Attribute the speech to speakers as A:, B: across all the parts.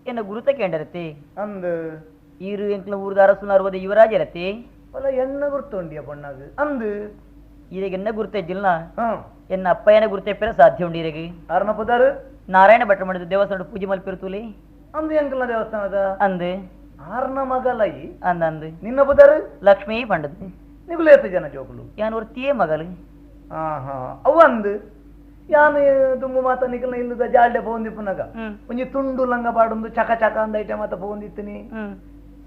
A: என்ன குருத்த கேண்டரத்தே
B: அந்த
A: இரு எங்களை ஊர்த அரசு அறுபது யுவராஜ ரத்தே
B: பல என்ன குருத்தோண்டிய பொண்ணாகு அந்த
A: ಇದಕ್ಕೆ என்ன ಗುರುತೆ ಇದ್ದಿಲ್ಲ
B: ಹಾ
A: ಎನ್ನ ಅಪ್ಪಯ್ಯನ ಗುರುತೆ ಪೇರ ಸಾಧ್ಯ ಉಂಡಿರಗೆ
B: ಯಾರನ್ನ ಪುದಾರು
A: ನಾರಾಯಣ ಭಟ್ಟ ಮಾಡಿದ ದೇವಸ್ಥಾನ ಪೂಜೆ ಮಲ್ಪಿರುತ್ತಲೇ
B: ಅಂದು ಎಂಕಲ್ನ ದೇವಸ್ಥಾನದ
A: ಅಂದು
B: ಆರ್ನ ಮಗಲೈ
A: ಅಂದಂದು
B: ನಿನ್ನ ಪುದಾರು
A: ಲಕ್ಷ್ಮೀ ಪಂಡದ್
B: ನಿಗುಲು ಎತ್ತು ಜನ ಜೋಕುಲು
A: ಯಾನ್ ಒರ್ತಿಯೇ ಮಗಲು
B: ಹಾ ಅವು ಅಂದು ಯಾನು ತುಂಬ ಮಾತ ನಿಕಲ್ನ ಇಲ್ಲದ ಜಾಲ್ಡೆ ಪೋಂದಿಪ್ಪುನಗ ಒಂಜಿ ತುಂಡು ಲಂಗ ಪಾಡೊಂದು ಚಕ ಚಕ ಅಂದ ಐಟಮ್ ಮಾತ ಪೋಂದಿತ್ತಿನಿ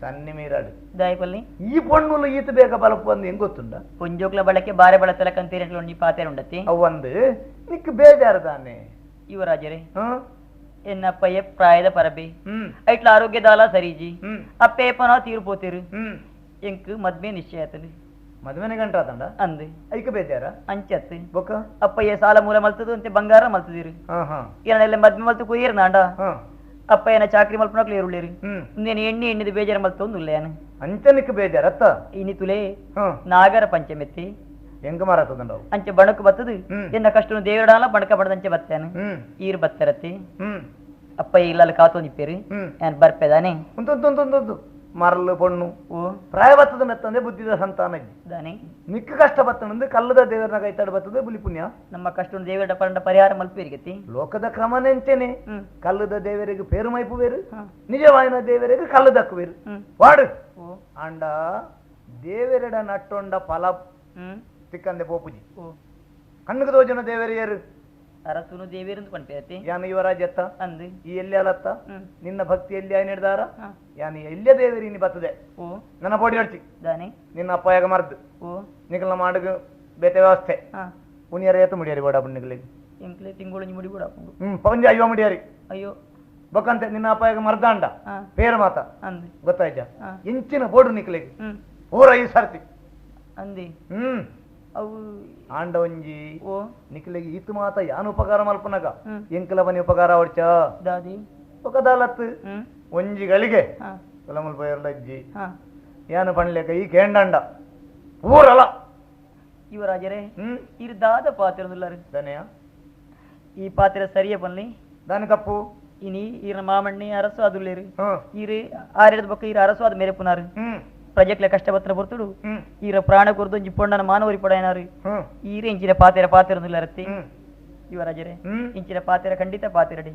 B: ಸನ್ನಿ ಮೀರಾಡು
A: ದಾಯಪಲ್ಲಿ
B: ಈ ಪೊಣ್ಣುಲು ಈತ ಬೇಗ ಬಲಪ್ಪು ಅಂದು ಹೆಂಗ್ ಗೊತ್ತುಂಡ
A: ಪುಂಜೋಕ್ಲ ಬಳಕೆ ಬಾರೆ ಬಳತಲ ಕಂತೀರಿ ಒಂಜಿ ಪಾತೆರ ಉಂಡತಿ
B: ಅವು ಅಂದು ನಿಕ್ ಬೇಜಾರು ತಾನೆ
A: ಯುವರಾಜರೇ
B: ಹಾ
A: ಎನ್ನ ಅಪ್ಪಯ್ಯ ಪ್ರಾಯದ ಪರಬೆ ಐಟ್ಲ ಆರೋಗ್ಯದಾಲ ಸರಿಜಿ ಅಪ್ಪೇಪನ ತೀರ್ಪೋತಿರು ಎಂಕ್ ಮದ್ಮೆ ನಿಶ್ಚಯ ಆತನು
B: ಮದ್ವೆನೆ ಗಂಟ ಆತಂಡ
A: ಅಂದು
B: ಐಕ ಬೇಜಾರ
A: ಅಂಚತ್
B: ಬೊಕ್ಕ
A: ಅಪ್ಪಯ್ಯ ಸಾಲ ಮೂಲ ಮಲ್ತದು ಅಂತೆ ಬಂಗಾರ ಮಲ್ತದಿರು ಏನೆಲ್ಲ ಮದ್ಮೆ ಮಲ್ತು ಕುಯ್ಯರ್ ನಾಂಡ ಅಪ್ಪಯ್ಯನ ಚಾಕ್ರಿ ಮಲ್ಪನಕ್ಲು ಏರುಳ್ಳೇರು ಇಂದೇನು ಎಣ್ಣೆ ಎಣ್ಣಿದ ಬೇಜಾರ ಮಲ್ತೊಂದು ಉಲ್ಲೇನು
B: ಅಂಚನಿಕ್ ಬೇಜಾರತ್ತ
A: ಇನಿ ತುಲೆ ನಾಗರ ಪಂಚಮೆತ್ತಿ
B: ಹೆಂಗ ಮಾರಾತದಂಡ
A: ಅಂಚೆ ಬಣಕ್ ಬತ್ತದು ಎನ್ನ ಕಷ್ಟನು ದೇವರಾಲ ಬಣಕ ಬಡದಂಚೆ ಬತ್ತೇನು ಈರ್ ಬತ್ತರತ್ತಿ ಅಪ್ಪಯ್ಯ ಇಲ್ಲ ಕಾತೊಂದಿಪ್ಪೇರು ಏನ್ ಬರ್ಪೆದಾನೆ
B: ಉಂಟು ಮರಲು ಪೊಣ್ಣು
A: ಓ
B: ಪ್ರಾಯ ಬತ್ತದ ಮೆತ್ತಂದೆ ಬುದ್ಧಿದ ಸಂತಾನ
A: ದಾನೆ
B: ಮಿಕ್ಕ ಕಷ್ಟ ಬತ್ತನಂದು ಕಲ್ಲದ ದೇವರನ ಕೈತಾಡ ಬರ್ತದೆ ಬುಲಿ ಪುಣ್ಯ
A: ನಮ್ಮ ಕಷ್ಟನು ದೇವರ ಪರಂಡ ಪರಿಹಾರ ಮಲ್ಪೇರಿಗತಿ
B: ಲೋಕದ ಕ್ರಮನೆಂಚೆನೆ ಕಲ್ಲದ ದೇವರಿಗೆ ಪೇರು ಮೈಪು ಬೇರು ನಿಜವಾಯಿನ ದೇವರಿಗೆ ಕಲ್ಲದಕ್ಕು ಬೇರು ವಾಡು ಅಂಡ ದೇವರೆಡ ನಟ್ಟೊಂಡ ಫಲ ತಿಕ್ಕಂದೆ ಪೋಪುಜಿ ಕಣ್ಣುಗ ದೋಜನ ದೇವರಿಯರು
A: ಅರಸುನು ದೇವೇರಂದು ಪಂಪೇತಿ
B: ಯಾನ ಯುವರಾಜ ಎತ್ತ
A: ಅಂದು
B: ಈ ಎಲ್ಲಿ ಅಲತ್ತ ನಿನ್ನ ಭಕ್ತಿ ಎಲ್ಲಿ ಆಯ್ ನಿರ್ಧಾರ ಯಾನ ಎಲ್ಲೇ ದೇವರಿ ನೀ ಬರ್ತದೆ
A: ಓ
B: ನನ್ನ ಬೋಡಿ ಹಡ್ಚಿ
A: ದಾನೆ
B: ನಿನ್ನ ಅಪ್ಪಯಾಗ ಮರ್ದು
A: ಓ
B: ನಿಗಲ ಮಾಡುಗ ಬೇತೆ ವ್ಯವಸ್ಥೆ ಉಣಿಯರ ಏತು ಮುಡಿಯಾರಿ ಬೋಡ ಬಣ್ಣಿಗಳಿಗೆ
A: ಎಂಕ್ಲೆ ತಿಂಗಳು ಮುಡಿ ಕೂಡ ಹಾಕೊಂಡು
B: ಪಂಜ ಅಯ್ಯೋ ಮುಡಿಯಾರಿ
A: ಅಯ್ಯೋ
B: ಬೊಕ್ಕಂತೆ ನಿನ್ನ ಅಪ್ಪಯಾಗ ಮರ್ದಾಂಡ ಪೇರು ಮಾತ
A: ಅಂದು
B: ಗೊತ್ತಾಯ್ತ ಇಂಚಿನ ಬೋಡು ನಿಕ್ಲಿಗೆ ಊರ ಈ ಸರ್ತಿ
A: ಅಂದಿ ಅವು
B: ಆಂಡ ಒಂಜಿ
A: ಓ
B: ನಿಕ್ಲಿಗೆ ಈತು ಮಾತ ಯಾನು ಉಪಕಾರ ಮಲ್ಪನಗ ಎಂಕಲ ಬನಿ ಉಪಕಾರ ಹೊಡ್ಚ
A: ದಾದಿ
B: ಒಕದಾಲತ್ ಒಂಜಿಗಳಿಗೆ ಕಲಮಲ್ಪ ಎರಡಜ್ಜಿ ಯಾನು ಪಣ್ಲೆಕ ಈ ಕೇಂಡಂಡ ಊರಲ್ಲ
A: ಯುವರಾಜರೇ ಇರು ದಾದ ಪಾತ್ರ
B: ದನೆಯ
A: ಈ ಪಾತ್ರ ಸರಿಯ ಬನ್ನಿ
B: ದಾನಿ ತಪ್ಪು
A: ಇನಿ ಈರ ಮಾಮಣ್ಣಿ ಅರಸು ಅದುಲ್ಲೇರು ಈರು ಆರ್ಯದ ಬಕ್ಕ ಈರ ಅರಸು ಅದ ಮೇರೆ ಪುನಾರು ಪ್ರಜೆಕ್ಲೆ ಕಷ್ಟಪತ್ರ ಬರ್ತಡು ಈರ ಪ್ರಾಣ ಕೊರ್ದು ಒಂಜಿ ಪೊಣ್ಣನ ಮಾನವರಿ ಪಡೆಯನಾರು ಈರ ಇಂಚಿನ ಪಾತೆರ ರತ್ತಿ ಯುವರಾಜರೇ ಇಂಚಿನ ಪಾತೆರ ಖಂಡಿತ ಪಾತೆರಡಿ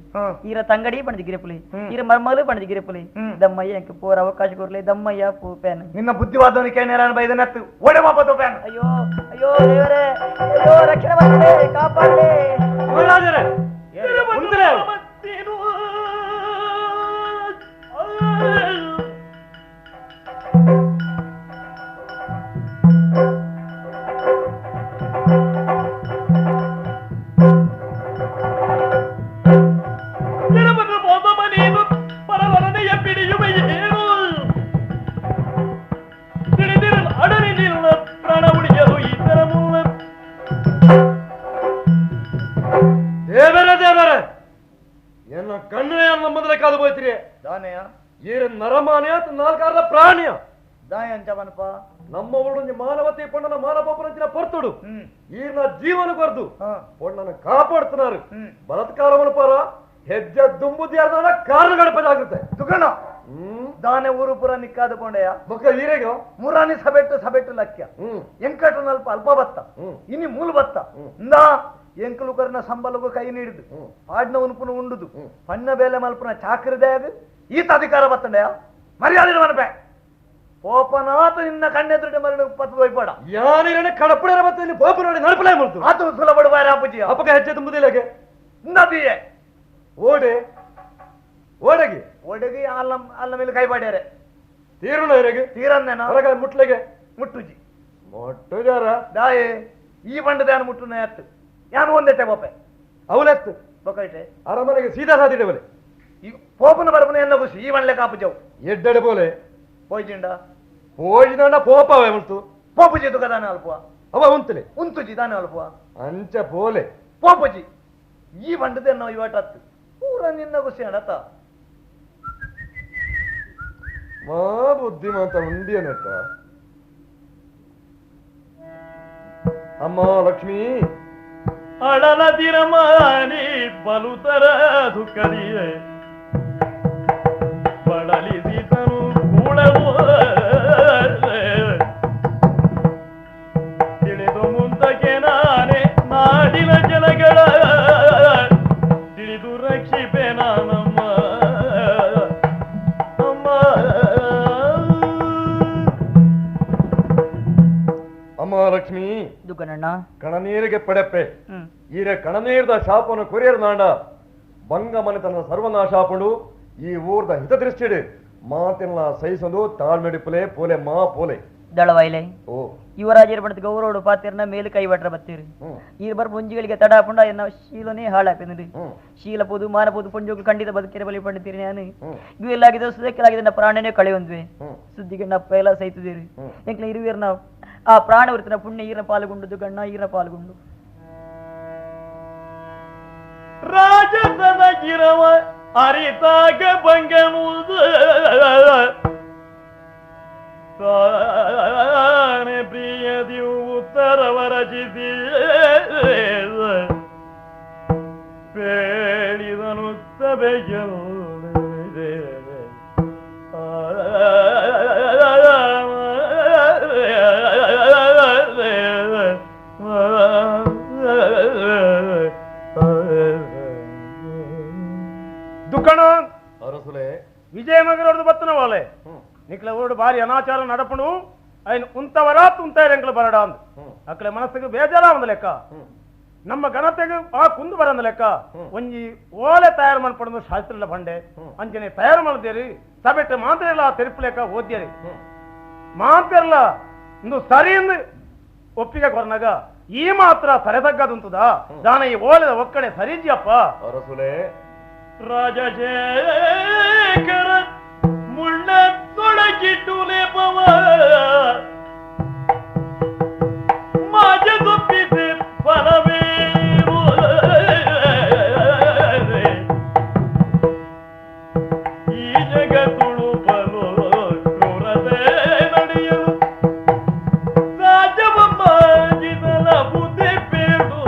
A: ಈರ ತಂಗಡಿ ಪಣದಿ ಗಿರಿಪುಲಿ ಈರ ಮರ್ಮಲು ಪಣದಿ ಗಿರಿಪುಲಿ ದಮ್ಮಯ್ಯ ಎಂಕ ಪೋರ ಅವಕಾಶ ಕೊರ್ಲಿ ದಮ್ಮಯ್ಯ ಪೂಪೇನ್
B: ನಿನ್ನ ಬುದ್ಧಿವಾದವನಿಕೆ ನೇರಾನ ಬೈದನತ್ತು ಓಡೆ ಮಾಪತ್ತು ಪ್ಯಾನ್
A: ಅಯ್ಯೋ ಅಯ್ಯೋ ದೇವರೇ ಅಯ್ಯೋ ರಕ್ಷಣೆ ಮಾಡಲೇ ಕಾಪಾಡಲೇ
B: ಯುವರಾಜರೇ ಮುಂದೆ ನಾಲ್ಕಾರ ಪ್ರಾಣಿಯ ದಾಯ ಅಂಚವನಪ್ಪ ನಮ್ಮ ಒಳಗೆ ಮಾನವತೆ ಪೊಣ್ಣನ ಮಾನವಪರಂಚಿನ ಪರ್ತುಡು ಈರ್ನ ಜೀವನ ಬರ್ದು ಪೊಣ್ಣನ ಕಾಪಾಡ್తున్నారు ಬಲತ್ಕಾರವನ ಪರ ಹೆಜ್ಜೆ ದುಂಬುದಿಯಾದ ಕಾರಣ ಗಣಪದಾಗುತ್ತೆ ತುಗಣ ದಾನೆ ಊರು ಪುರ ನಿಕ್ಕಾದ ಕೊಂಡೆಯ ಬೊಕ್ಕ ವೀರೆಗ ಮುರಾನಿ ಸಬೆಟ್ಟು ಲಕ್ಯ ಎಂಕಟನಲ್ಪ ಅಲ್ಪ ಬತ್ತ ಇನಿ ಮೂಲ ಬತ್ತ ನಾ ಎಂಕಲುಕರನ ಸಂಬಲಗೂ ಕೈ ನೀಡಿದು ಆಡ್ನ ಉನ್ಪುನ ಉಂಡುದು ಪಣ್ಣ ಬೇಲೆ ಮಲ್ಪನ ಚಾಕ್ರದಯಾಗ ಈತ ಅಧಿಕಾರ ಬತ್ತಂಡೆಯ ಮರ್ಯಾದೆ ಮನಪೆ ಪೋಪನಾಥ ನಿನ್ನ ಕಣ್ಣೆದುರುಡೆ ಮರಣ ಪತ್ತು ಹೋಯ್ಪಾಡ ಯಾನಿರನೆ ಕಡಪುಡರ ಮತ್ತೆ ಇಲ್ಲಿ ಪೋಪನೋಡಿ ನಡಪಲೇ ಮಾಡ್ತು ಆತು ಸುಲಭ ಬಾರ ಅಪ್ಪಜಿ ಅಪ್ಪಗೆ ಹೆಜ್ಜೆ ತುಂಬುದಿಲ್ಲಗೆ ನದಿಯೇ ಓಡೆಗಿ ಅಲ್ಲ ಮೇಲೆ ಕೈ ಬಾಡ್ಯಾರೆ ತೀರುಣ ಇರಗೆ ತೀರನ್ನೇನ ಹೊರಗ ಮುಟ್ಲೆಗೆ ಮುಟ್ಟುಜಿ ಮುಟ್ಟುಜಾರ ದಾಯೆ ಈ ಬಂಡದ ಯಾನು ಮುಟ್ಟುನ ಎತ್ತು ಯಾನು ಒಂದೆಟ್ಟೆ ಬೋಪೆ ಅವಲೆತ್ತು ಬೊಕೈಟೆ ಅರಮನೆಗೆ ಸೀದಾ ಸಾದಿಡೆ ಬಲೆ ಈ ಪೋಪನ ಬರಪನ ಎನ್ನ ಖುಷಿ ಈ ಬಂಡ್ಲೆ ಕಾಪು ಜವು ಎಡ್ಡೆಡೆ ಬೋಲೆ ಪೋಯ್ಜಿಂಡ ಪೋಪವೇ ಉಂಟು ಪೋಪುಜಿ ತುಕದಾನೆ ಅಲ್ಪ ಅವ ಉಂತಲೆ ಉಂತುಜಿ ತಾನೆ ಅಲ್ಪ ಅಂಚ ಬೋಲೆ ಪೋಪುಜಿ ಈ ಬಂಡದೆ ನಾವು ಇವತ್ತು ಪೂರ ನಿನ್ನ ಖುಷಿ ಅಣತ ಮಾ ಬುದ್ಧಿಮಂತ ಉಂಡಿಯ ನೆಟ್ಟ ಅಮ್ಮ ಲಕ್ಷ್ಮೀ ಅಳಲದಿರಮಾನಿ ಬಲುತರ ದುಃಖದಿಯೇ ಲಕ್ಷ್ಮಿ
A: ದುಗ್ಗನಣ್ಣ
B: ಕಣನೀರಿಗೆ ಪಡೆಪ್ಪೆ
A: ಹ್ಮ್
B: ಈರೆ ಕಣನೀರ್ದ ಶಾಪನು ಕೊರಿಯರ್ ನಾಂಡ ಬಂಗ ಮನೆತನ ಸರ್ವನಾಶಾಪುಡು ಈ ಊರ್ದ ಹಿತದೃಷ್ಟಿಡು ಮಾತಿನ ಸಹಿಸೊಂದು ತಾಳ್ಮೆಡಿಪುಲೆ ಪೋಲೆ ಮಾ ಪೋಲೆ
A: ದಳವಾಯಿಲೆ
B: ಓ
A: ಯುವರಾಜರ ಬಣ್ಣದ ಗೌರವಡು ಪಾತಿರ್ನ ಮೇಲೆ ಕೈ ಬಟ್ರ ಬತ್ತೀರಿ ಈ ಬರ್ ಮುಂಜಿಗಳಿಗೆ ತಡಾಪುಂಡ ಎನ್ನ ಶೀಲನೇ ಹಾಳಾಗ್ತದೆ ಶೀಲ ಪೋದು ಮಾನ ಪೋದು ಪುಂಜೋಗಳು ಖಂಡಿತ ಬದುಕಿರ ಬಲಿ ಪಂಡಿತೀರಿ ನಾನು ಇವೆಲ್ಲಾಗಿದೆ ಸುದಕ್ಕೆಲಾಗಿದೆ ನನ್ನ ಪ್ರಾಣನೇ ಕಳೆಯೊಂದ್ವೆ ಸುದ್ದಿಗೆ ನಪ್ಪ ಎಲ್ಲ ಸೈತಿದ್ದೀರಿ ಎಂಕ್ಲ ಇರುವೀರ್ನ ಆ ಪ್ರಾಣ ವೃತ್ತಿನ ಪುಣ್ಯ ಈರ್ನ ಪಾಲ್ಗೊಂಡು ಗಣ್ಣ ಈರ್ನ ಪಾಲ್ಗೊಂಡು
C: ರಾಜಸನ ಗಿರವ ಅರಿತಾಗ ಬಂಗನುವುದು ತಾನೆ ಪ್ರಿಯದಿಯು ಉತ್ತರವ ರಚಿಸಿ ಹೇಳಿದನು ಸಭೆಯಲು ದುಃಖಣ
B: ಅರಸುಲೆ
C: విజయనగరం బతున వాళ్ళే నీకుల ఊరు భారీ అనాచారం నడపను ఆయన ఉంతవరా తుంతారు బరడా అక్కడ మనసుకు ಬೇಜಾರ ಒಂದು ಲೆಕ್ಕ ನಮ್ಮ ಘನತೆಗೆ ಆ ಕುಂದು ಬರಂದ ಲೆಕ್ಕ ಒಂಜಿ ಓಲೆ ತಯಾರು ಮಾಡ್ಪಡೋದು ಶಾಸ್ತ್ರದ ಬಂಡೆ ಅಂಜನೆ ತಯಾರು ಮಾಡಿದೇರಿ ಸಭೆಟ್ಟು ಮಾತ್ರ ಇಲ್ಲ ತೆರಪು ಲೆಕ್ಕ ಓದ್ಯರಿ ಮಾತಿರಲ್ಲ ಇಂದು ಸರಿ ಎಂದು ಒಪ್ಪಿಗೆ ಕೊರನಾಗ ಈ ಮಾತ್ರ ಸರೆದಗ್ಗದುಂತದ ದಾನ ಈ ಓಲೆದ ಒಕ್ಕಡೆ ಸರಿಜಿಯಪ್ಪ
B: ಅರಸುಲೆ
C: ರಾಜಶೇಖರ ಮುಳ್ಳ ತೊಡಗಿಟ್ಟು ಲೇಪವ ಮಾಜ ತಪ್ಪಿದೆ ಫಲವೇನು ಈ ಜಗತ್ತುಳು ಬಲು ಕ್ರೂರತೆ ನಡೆಯಲು ರಾಜವ ಮಾಜಿದಲ ಬುದ್ಧಿ ಬೇಡು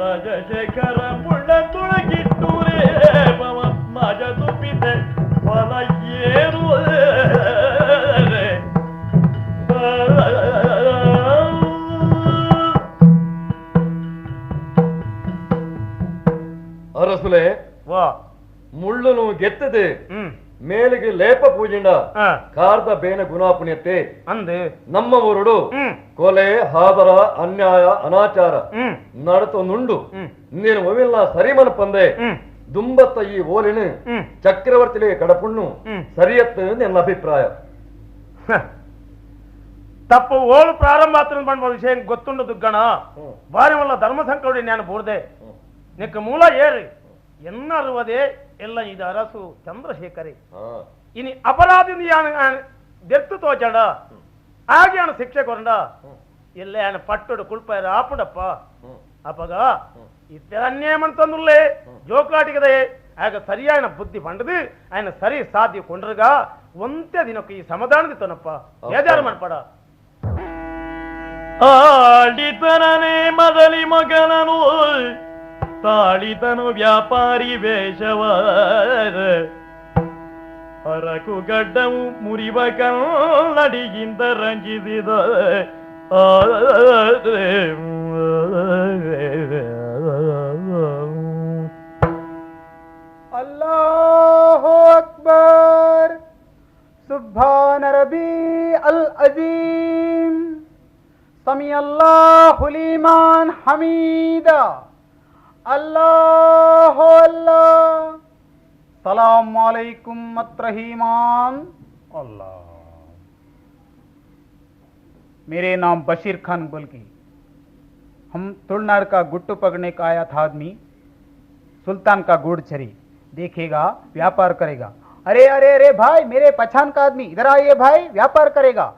C: ರಾಜಶೇಖರ ಮುಳ್ಳ ತೊಡಗಿಟ್ಟು ಲೇಪವ ಮಾಜ ತಪ್ಪಿದೆ ಫಲ ಏನು
B: ಅರಸುಲೆ
C: ವಾ
B: ಮುಳ್ಳುನು ಗೆತ್ತದೆ ಮೇಲಿಗೆ ಲೇಪ ಪೂಜಿಂಡ ಕಾರ್ದ ಬೇನ ಗುಣಾಪುಣ್ಯತೆ
C: ಅಂದೆ
B: ನಮ್ಮ ಊರುಡು ಕೊಲೆ ಹಾದರ ಅನ್ಯಾಯ ಅನಾಚಾರ ನಡತೊಂದುಂಡು ನೀನು ಒವಿಲ್ಲ ಸರಿಮನ ಪಂದೆ ದುಂಬತ್ತ ಈ ಓಲಿನ ಚಕ್ರವರ್ತಿಲೆ ಕಡಪುಣ್ಣು ಸರಿಯತ್ತು ನನ್ನ ಅಭಿಪ್ರಾಯ
C: ತಪ್ಪು ಓಳು ಪ್ರಾರಂಭ ಆತ್ರ ಮಾಡುವ ವಿಷಯ ಗೊತ್ತುಂಡು ದುಗ್ಗಣ ಬಾರಿ ವಲ್ಲ ಧರ್ಮ ಸಂಕಲ್ಪಡಿ ನಾನು ಬೋರ್ದೆ ನಿಕ್ಕ ಮೂಲ ಏರಿ ಎನ್ನರುವುದೇ ಎಲ್ಲ ಇದು ಅರಸು ಚಂದ್ರಶೇಖರಿ ಇನಿ ಅಪರಾಧಿಂದ ದೆತ್ತು ತೋಚಂಡ ಹಾಗೆ ಅವನು ಶಿಕ್ಷೆ ಕೊರಂಡ ಎಲ್ಲೇ ಅವನ ಪಟ್ಟುಡು ಕುಳ್ಪಾಯ ಆಪುಡಪ್ಪ ಅಪ್ಪಗ ಇತರ ಅನ್ಯಾಯಮನ್ ತಂದುಲ್ಲೇ ಜೋಕ್ಲಾಟಿಗದೆ ಆಗ ಸರಿಯಾದ ಬುದ್ಧಿ ಪಂಡದು ఆయన ಸರಿ ಸಾಧ್ಯ ಕೊಂಡ್ರಗ ಒಂದೇ ದಿನಕ್ಕೆ ಈ ಸಮಾಧಾನದಿತ್ತನಪ್ಪ ಬೇಜಾರು ಮಾಡ್ಬೇಡ ಆಡಿತನೇ ಮೊದಲಿ ಮಗನನು ತಾಳಿತನು ವ್ಯಾಪಾರಿ ವೇಷವ ಅರಕು ಗಡ್ಡವು ಮುರಿವ ಕನ್ನಡಿಗಿಂತ ರಂಜಿಸಿದ
D: ಅಲ್ಲಾಹು ಅಕ್ಬರ್ ಸುಬ್ಹಾನ ರಬಿ ಅಲ್ ಅಜೀಮ್ ಸಮಿ ಅಲ್ಲಾಹು ಲಿಮನ್ ಹಮೀದ ಅಲ್ಲಾಹು ಅಲ್ಲಾಹ್ ಸಲಾಮ್ अलैकुम मत्रहीमान अल्लाह। मेरे नाम बशीर खान बुल्की, हम तुलनार का गुट्टू पकड़ने का आया था आदमी, सुल्तान का गुड़ छरी देखेगा व्यापार करेगा। अरे अरे अरे भाई, मेरे पहचान का आदमी इधर आइए भाई, व्यापार करेगा।